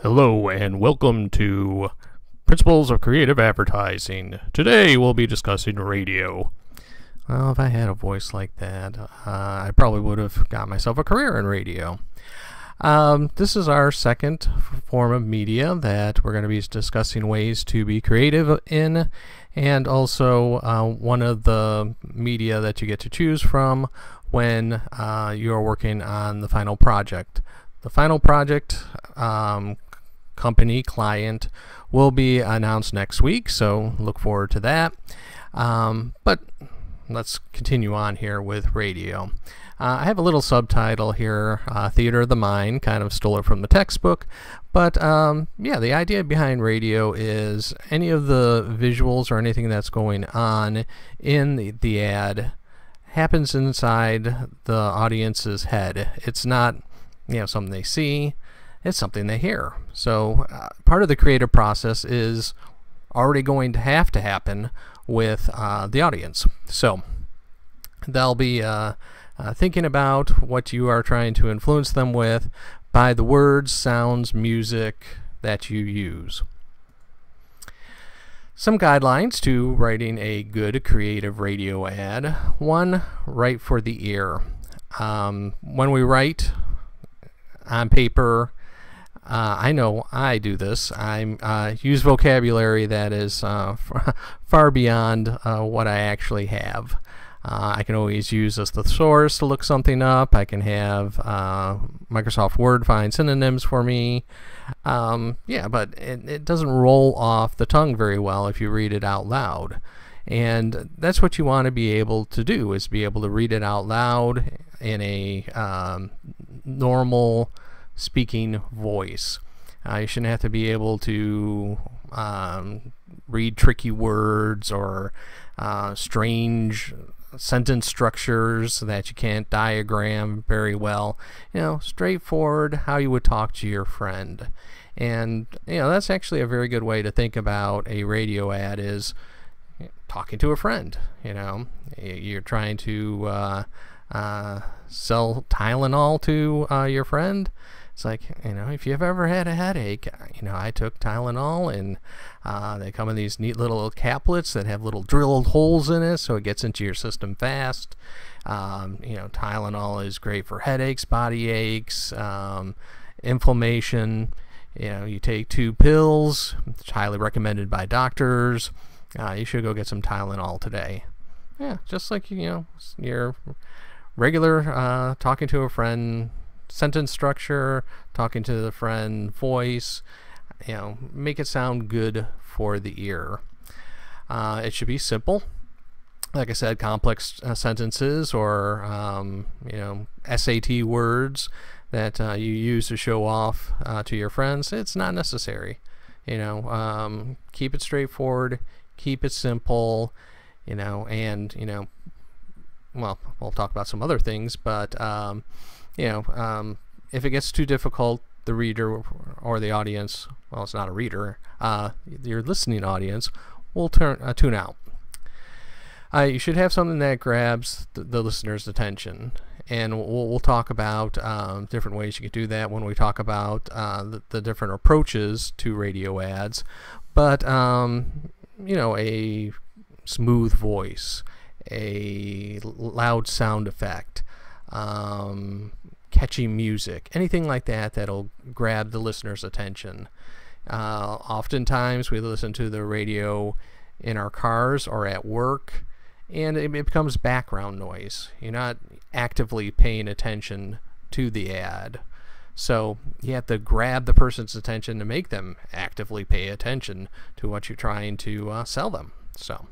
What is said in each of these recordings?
Hello and welcome to Principles of Creative Advertising. Today we'll be discussing radio. Well, if I had a voice like that, I probably would have got myself a career in radio. This is our second form of media that we're going to be discussing ways to be creative in, and also one of the media that you get to choose from when you're working on the final project. The final project company client will be announced next week, so look forward to that. But let's continue on here with radio. I have a little subtitle here, Theater of the Mind, kind of stole it from the textbook, but yeah, the idea behind radio is any of the visuals or anything that's going on in the ad happens inside the audience's head. It's not, something they see, it's something they hear. So part of the creative process is already going to happen with the audience. So they'll be thinking about what you are trying to influence them with by the words, sounds, music that you use. Some guidelines to writing a good creative radio ad. One, write for the ear. When we write on paper, I know I do this. I use vocabulary that is far beyond what I actually have. I can always use as the source to look something up. I can have Microsoft Word find synonyms for me. Yeah, but it doesn't roll off the tongue very well if you read it out loud. And that's what you want to be able to do, is be able to read it out loud in a normal speaking voice. You shouldn't have to be able to read tricky words or strange sentence structures that you can't diagram very well. Straightforward, how you would talk to your friend. And that's actually a very good way to think about a radio ad, is talking to a friend. You're trying to sell Tylenol to your friend. It's like, if you've ever had a headache, I took Tylenol, and they come in these neat little caplets that have little drilled holes in it, so it gets into your system fast. Tylenol is great for headaches, body aches, inflammation. You take 2 pills. It's highly recommended by doctors. You should go get some Tylenol today. Yeah, just like, your regular talking to a friend sentence structure, talking to the friend voice, make it sound good for the ear. It should be simple. Like I said, complex sentences or SAT words that you use to show off to your friends, it's not necessary. Keep it straightforward, keep it simple, and well, we'll talk about some other things, but if it gets too difficult, the reader or the audience, well, it's not a reader, your listening audience will tune out. You should have something that grabs the listener's attention, and we'll talk about different ways you can do that when we talk about the different approaches to radio ads. But a smooth voice, a loud sound effect, catchy music, anything like that that'll grab the listener's attention. Oftentimes we listen to the radio in our cars or at work, and it becomes background noise. You're not actively paying attention to the ad. So you have to grab the person's attention to make them actively pay attention to what you're trying to sell them. So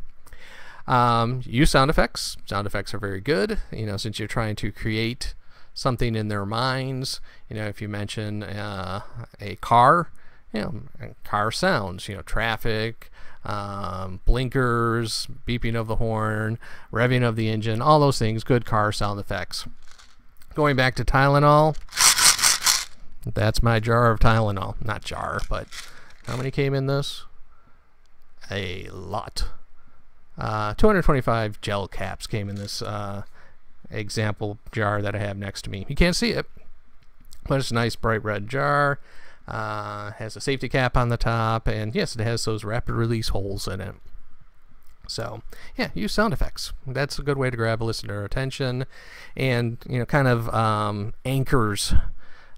use sound effects. Sound effects are very good, since you're trying to create something in their minds. If you mention a car, car sounds, traffic, blinkers, beeping of the horn, revving of the engine, all those things, good car sound effects. Going back to Tylenol, that's my jar of Tylenol. Not jar, but how many came in this? A lot. 225 gel caps came in this example jar that I have next to me. You can't see it, but it's a nice bright red jar. Has a safety cap on the top, and yes, it has those rapid release holes in it. So yeah, use sound effects. That's a good way to grab a listener attention, and kind of anchors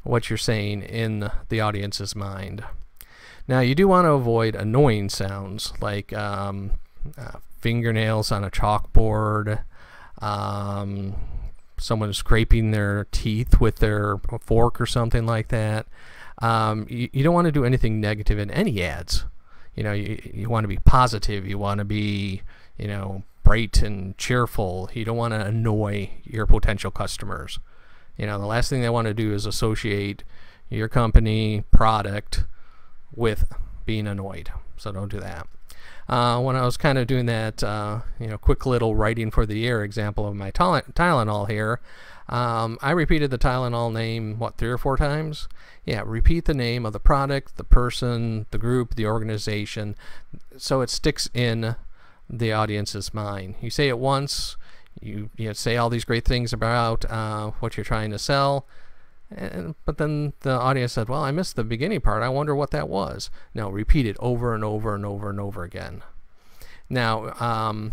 what you're saying in the audience's mind. Now, you do want to avoid annoying sounds like fingernails on a chalkboard, someone scraping their teeth with their fork or something like that. You don't want to do anything negative in any ads. You want to be positive. You want to be, bright and cheerful. You don't want to annoy your potential customers. The last thing they want to do is associate your company product with being annoyed. So don't do that. When I was kind of doing that, quick little writing for the ear example of my Tylenol here, I repeated the Tylenol name, 3 or 4 times? Yeah, repeat the name of the product, the person, the group, the organization, so it sticks in the audience's mind. You say it once, you say all these great things about what you're trying to sell, but then the audience said, well, I missed the beginning part. I wonder what that was. No, repeat it over and over and over and over again. Now,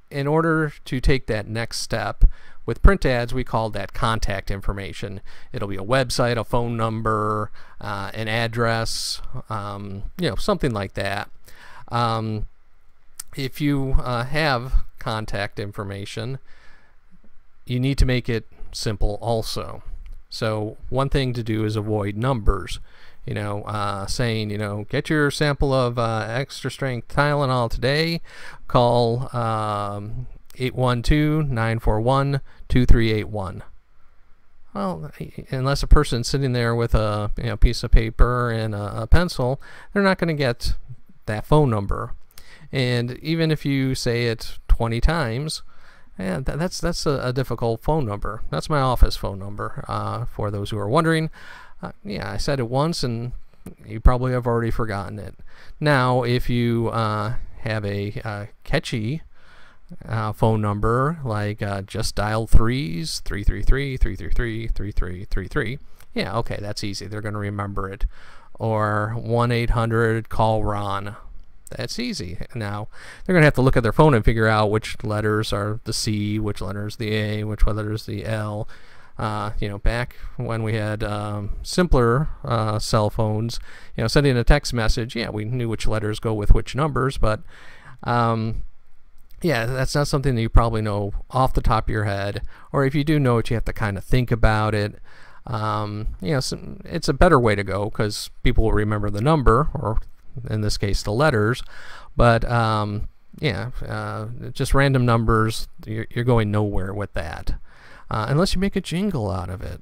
in order to take that next step, with print ads, we call that contact information. It'll be a website, a phone number, an address, something like that. If you have contact information, you need to make it simple also. So one thing to do is avoid numbers. Saying, get your sample of extra strength Tylenol today, call 812-941-2381. Well, unless a person's sitting there with a piece of paper and a pencil, they're not going to get that phone number. And even if you say it 20 times, that's a difficult phone number. That's my office phone number, for those who are wondering. I said it once, and you probably have already forgotten it. Now, if you have a catchy phone number, like just dial 3s, 333-333-3333, yeah, okay, that's easy. They're going to remember it. Or 1-800-CALL-RON. That's easy. Now, they're going to have to look at their phone and figure out which letters are the C, which letters the A, which letters the L. Back when we had simpler cell phones, sending a text message, we knew which letters go with which numbers, but that's not something that you probably know off the top of your head, or if you do know it, you have to kind of think about it. It's a better way to go because people will remember the number, or in this case the letters, but just random numbers, you're going nowhere with that. Unless you make a jingle out of it.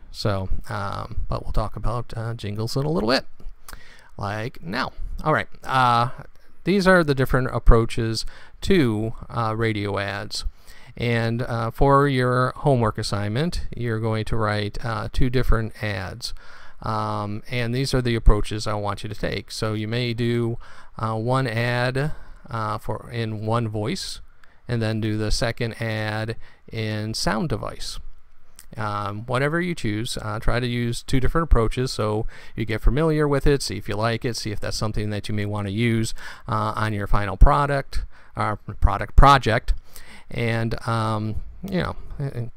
So, but we'll talk about jingles in a little bit, like now. All right, these are the different approaches to radio ads. And for your homework assignment, you're going to write 2 different ads. And these are the approaches I want you to take. So you may do one ad in one voice, and then do the second ad in sound device. Whatever you choose, try to use 2 different approaches so you get familiar with it, see if you like it, see if that's something that you may want to use on your final product or project, and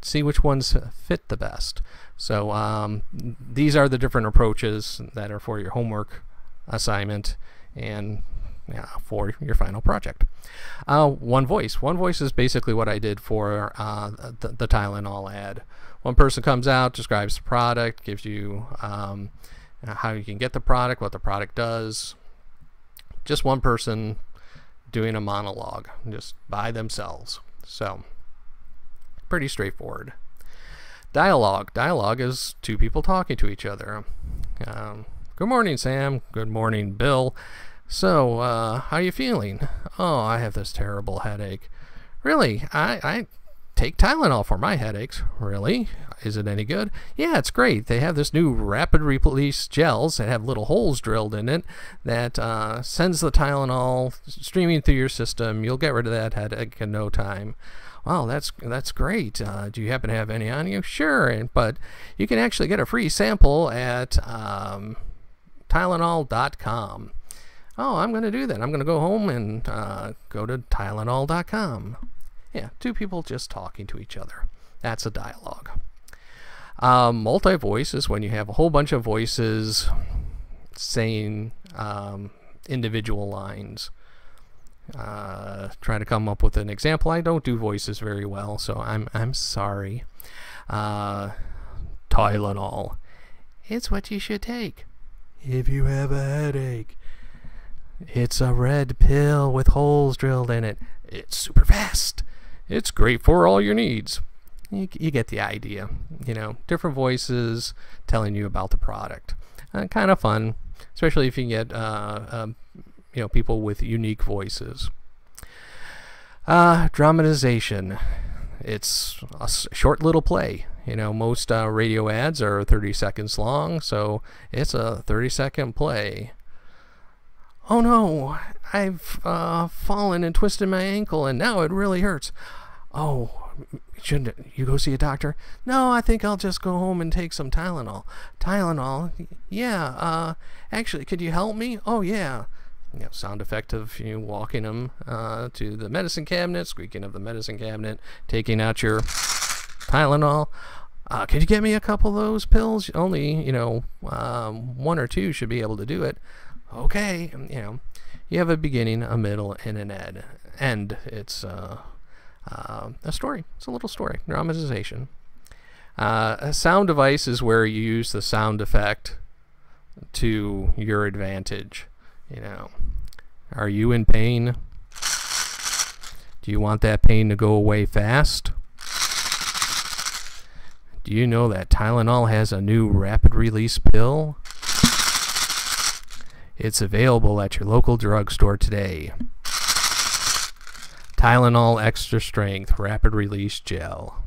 see which ones fit the best. So these are the different approaches that are for your homework assignment and for your final project. One voice is basically what I did for the Tylenol ad. One person comes out, describes the product, gives you how you can get the product, what the product does. Just one person doing a monologue, just by themselves. So pretty straightforward. Dialogue is 2 people talking to each other. Good morning, Sam. Good morning, Bill. So, how are you feeling? Oh, I have this terrible headache. Really? I take Tylenol for my headaches. Really? Is it any good? Yeah, it's great. They have this new rapid release gels that have little holes drilled in it that sends the Tylenol streaming through your system. You'll get rid of that headache in no time. Wow, that's great. Do you happen to have any on you? Sure, but you can actually get a free sample at Tylenol.com. Oh, I'm going to do that. I'm going to go home and go to Tylenol.com. Yeah, two people just talking to each other. That's a dialogue. Multi-voice is when you have a whole bunch of voices saying individual lines. Try to come up with an example. I don't do voices very well, so I'm sorry. Tylenol. It's what you should take if you have a headache. It's a red pill with holes drilled in it. It's super fast. It's great for all your needs. You get the idea. You know, different voices telling you about the product. Kind of fun, especially if you get people with unique voices. Dramatization. It's a short little play. You know, most radio ads are 30 seconds long, so it's a 30-second play. Oh no, I've fallen and twisted my ankle and now it really hurts. Oh, shouldn't you go see a doctor? No, I think I'll just go home and take some Tylenol. Tylenol? Yeah, actually, could you help me? Oh yeah. You know, sound effect of you walking them to the medicine cabinet, squeaking of the medicine cabinet, taking out your Tylenol. Could you get me a couple of those pills? Only, one or two should be able to do it. Okay, you have a beginning, a middle, and an end. It's a story. It's a little story. Dramatization. A sound device is where you use the sound effect to your advantage. Are you in pain? Do you want that pain to go away fast? Do you know that Tylenol has a new rapid release pill? It's available at your local drugstore today. Tylenol Extra Strength Rapid Release Gel.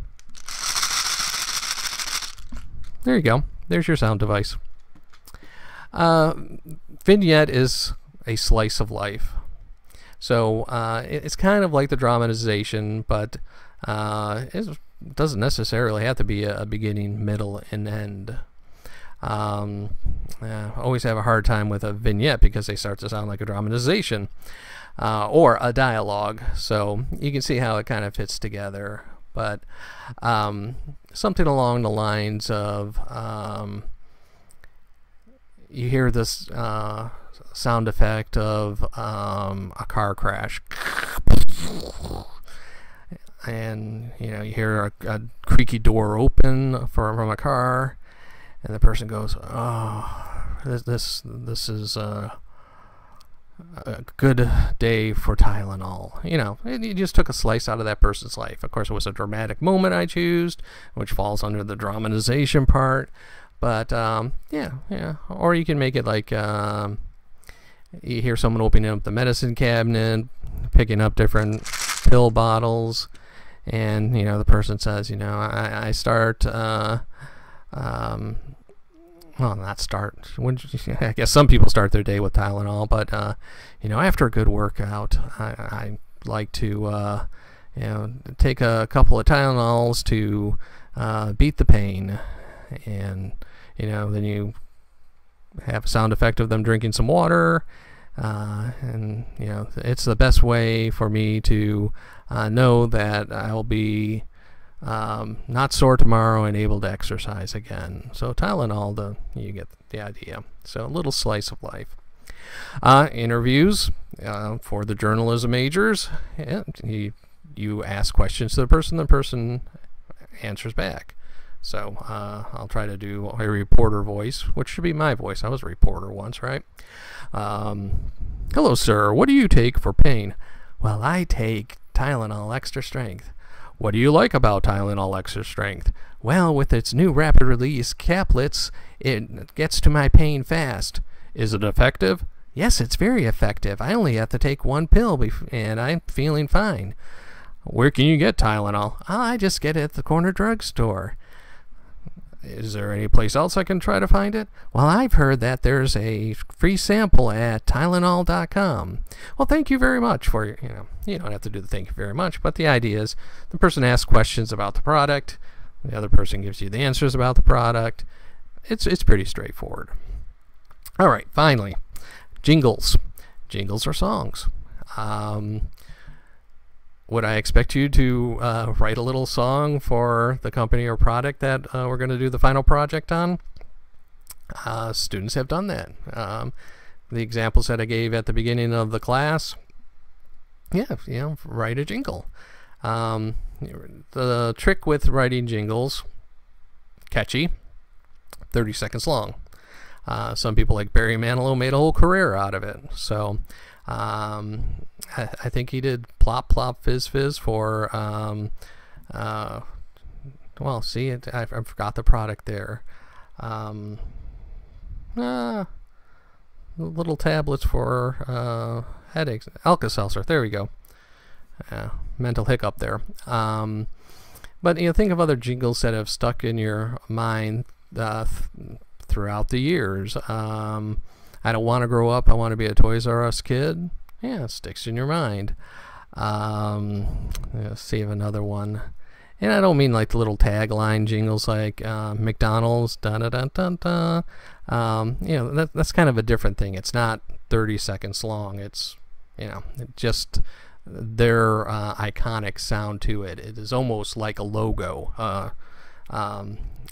There you go. There's your sound device. Vignette is a slice of life. So it's kind of like the dramatization, but it doesn't necessarily have to be a beginning, middle, and end. I always have a hard time with a vignette because they start to sound like a dramatization or a dialogue. So you can see how it kind of fits together. But something along the lines of you hear this sound effect of a car crash. And you hear a creaky door open from a car. And the person goes, "Oh, this is a good day for Tylenol." You just took a slice out of that person's life. Of course, it was a dramatic moment I chose, which falls under the dramatization part. But yeah. Or you can make it like you hear someone opening up the medicine cabinet, picking up different pill bottles, and the person says, I start. Well, not start. I guess some people start their day with Tylenol, but after a good workout, I like to take a couple of Tylenols to beat the pain, and then you have a sound effect of them drinking some water, and it's the best way for me to know that I'll be not sore tomorrow and able to exercise again. So Tylenol, you get the idea. So a little slice of life. Interviews for the journalism majors. Yeah, you ask questions to the person answers back. So I'll try to do a reporter voice, which should be my voice. I was a reporter once, right? Hello, sir. What do you take for pain? Well, I take Tylenol Extra Strength. What do you like about Tylenol Extra Strength? Well, with its new rapid release caplets, it gets to my pain fast. Is it effective? Yes, it's very effective. I only have to take one pill and I'm feeling fine. Where can you get Tylenol? I just get it at the corner drugstore. Is there any place else I can try to find it? Well, I've heard that there's a free sample at Tylenol.com. Well, thank you very much for your, you don't have to do the thank you very much, but the idea is the person asks questions about the product, the other person gives you the answers about the product. It's pretty straightforward. All right, finally, jingles. Jingles are songs. Would I expect you to write a little song for the company or product that we're going to do the final project on? Students have done that. The examples that I gave at the beginning of the class, yeah, write a jingle. The trick with writing jingles, catchy, 30 seconds long. Some people like Barry Manilow made a whole career out of it. So I think he did Plop Plop Fizz Fizz for, well, see, I forgot the product there. Little tablets for headaches. Alka-Seltzer, there we go. Mental hiccup there. But think of other jingles that have stuck in your mind throughout the years. I don't want to grow up, I want to be a Toys R Us kid. Yeah, it sticks in your mind. Let's save another one. And I don't mean like the little tagline jingles like McDonald's, da-da-da-da-da. That's kind of a different thing. It's not 30 seconds long. It's, just their iconic sound to it. It is almost like a logo,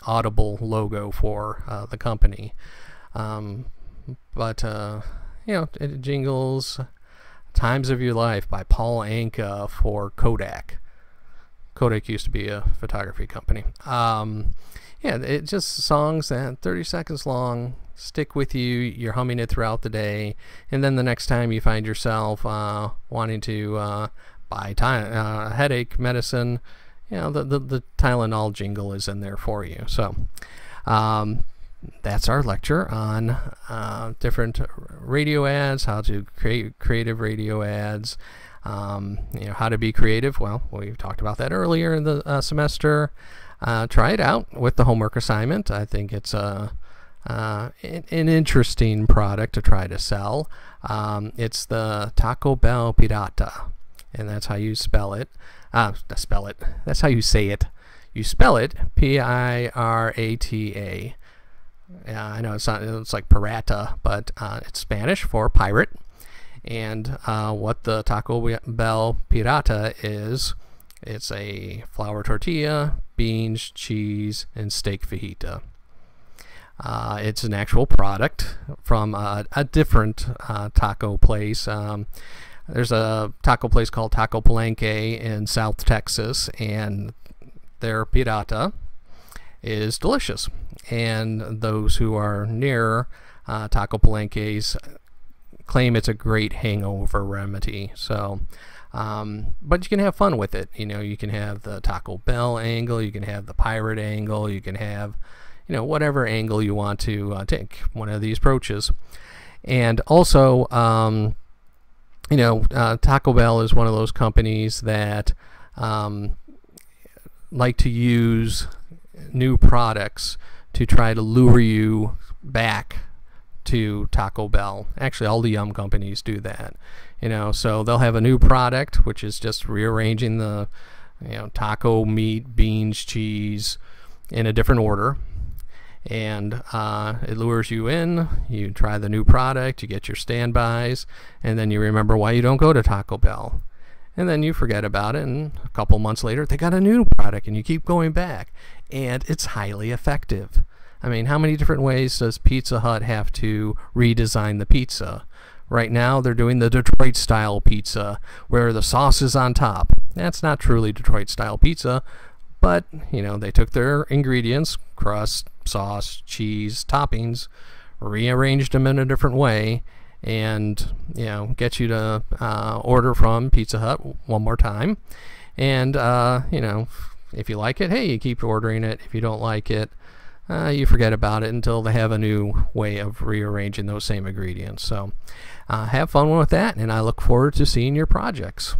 audible logo for the company. Jingles, Times of Your Life by Paul Anka for Kodak. Kodak used to be a photography company. It's just songs that 30 seconds long, stick with you, you're humming it throughout the day, and then the next time you find yourself wanting to buy headache medicine, the Tylenol jingle is in there for you. So that's our lecture on different radio ads, how to create creative radio ads. How to be creative. Well, we've talked about that earlier in the semester. Try it out with the homework assignment. I think it's an interesting product to try to sell. It's the Taco Bell Pirata, and that's how you spell it. That's how you say it. You spell it Pirata. I know it's like pirata, but it's Spanish for pirate. And what the Taco Bell Pirata is, it's a flour tortilla, beans, cheese, and steak fajita. It's an actual product from a different taco place. There's a taco place called Taco Palenque in South Texas, and their pirata is delicious. And those who are near Taco Palenque's claim it's a great hangover remedy. So but you can have fun with it. You can have the Taco Bell angle, you can have the pirate angle, you can have whatever angle you want to take one of these approaches. And also Taco Bell is one of those companies that like to use new products to try to lure you back to Taco Bell. Actually, all the Yum companies do that. So they'll have a new product, which is just rearranging the taco meat, beans, cheese in a different order, and it lures you in. You try the new product, you get your standbys, and then you remember why you don't go to Taco Bell, and then you forget about it, and a couple months later they got a new product and you keep going back, and it's highly effective. I mean, how many different ways does Pizza Hut have to redesign the pizza? Right now, they're doing the Detroit-style pizza, where the sauce is on top. That's not truly Detroit-style pizza, but, they took their ingredients, crust, sauce, cheese, toppings, rearranged them in a different way, and, get you to order from Pizza Hut one more time. And, if you like it, hey, you keep ordering it. If you don't like it, you forget about it until they have a new way of rearranging those same ingredients. So have fun with that, and I look forward to seeing your projects.